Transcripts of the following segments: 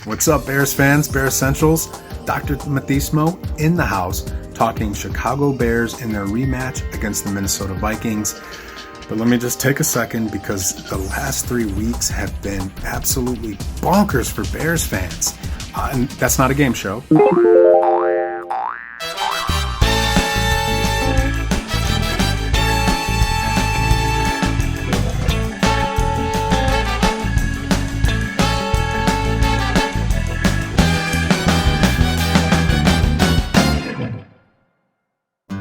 What's up, Bears fans, Bear Essentials? Dr. Mathismo in the house, talking Chicago Bears in their rematch against the Minnesota Vikings. But let me just take a second because the last 3 weeks have been absolutely bonkers for Bears fans. And that's not a game show.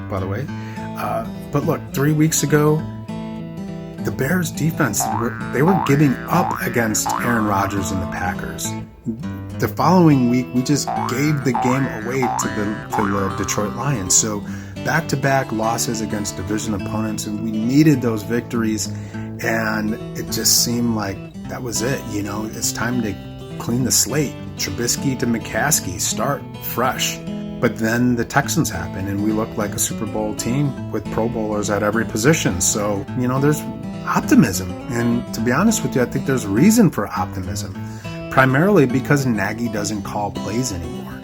By the way. But look, 3 weeks ago, the Bears defense, they were giving up against Aaron Rodgers and the Packers. The following week, we just gave the game away to the Detroit Lions. So back-to-back losses against division opponents, and we needed those victories. And it just seemed like that was it. You know, it's time to clean the slate. Trubisky to McCaskey, start fresh. But then the Texans happen, and we look like a Super Bowl team with Pro Bowlers at every position. So, you know, there's optimism. And to be honest with you, I think there's reason for optimism. Primarily because Nagy doesn't call plays anymore.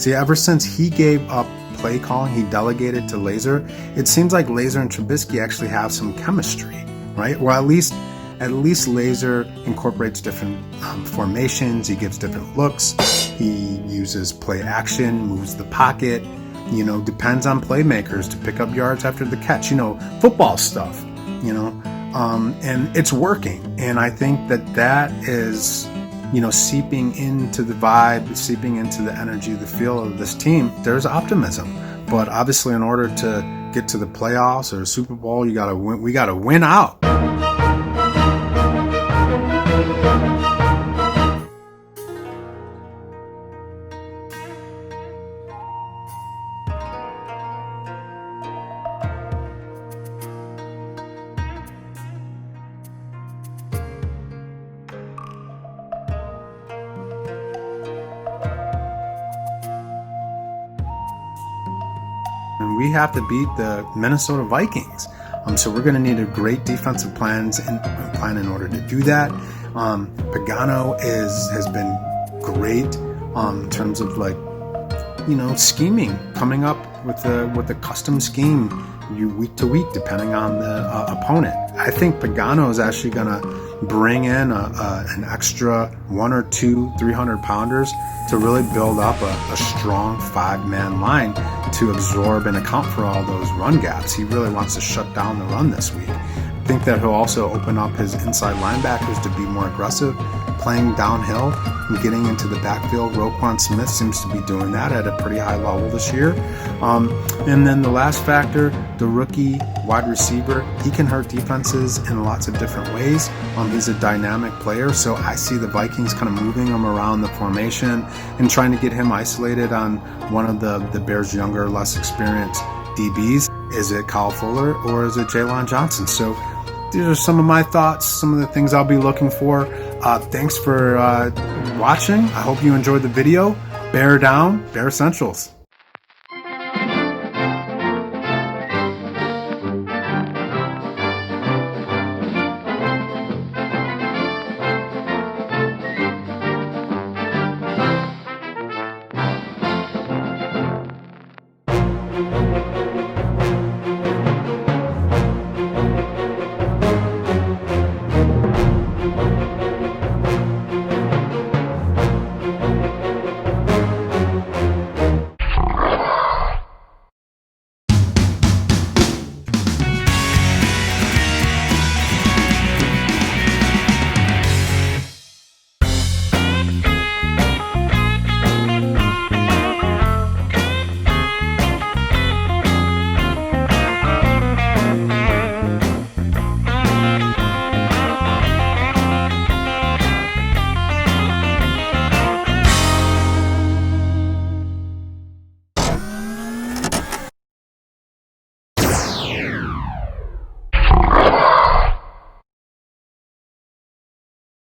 See, ever since he gave up play calling, he delegated to Lazor, it seems like Lazor and Trubisky actually have some chemistry, right? Well, at least Lazor incorporates different formations. He gives different looks. He uses play action, moves the pocket, you know, depends on playmakers to pick up yards after the catch, you know, football stuff, you know, and it's working. And I think that is, you know, seeping into the vibe, seeping into the energy, the feel of this team. There's optimism. But obviously, in order to get to the playoffs or Super Bowl, we got to win out. And we have to beat the Minnesota Vikings. So we're going to need a great defensive plan in order to do that. Pagano has been great in terms of, like, you know, scheming, coming up with a custom scheme week to week depending on the opponent. I think Pagano is actually going to bring in an extra 1 or 2 300-pounders to really build up a strong 5-man line to absorb and account for all those run gaps. He really wants to shut down the run this week. I think that he'll also open up his inside linebackers to be more aggressive, playing downhill and getting into the backfield. Roquan Smith seems to be doing that at a pretty high level this year. And then the last factor, the rookie wide receiver, he can hurt defenses in lots of different ways. He's a dynamic player, so I see the Vikings kind of moving him around the formation and trying to get him isolated on one of the Bears' younger, less experienced DBs. Is it Kyle Fuller or is it Jaylon Johnson? So these are some of my thoughts, some of the things I'll be looking for. Thanks for watching. I hope you enjoyed the video. Bear down, Bear Essentials.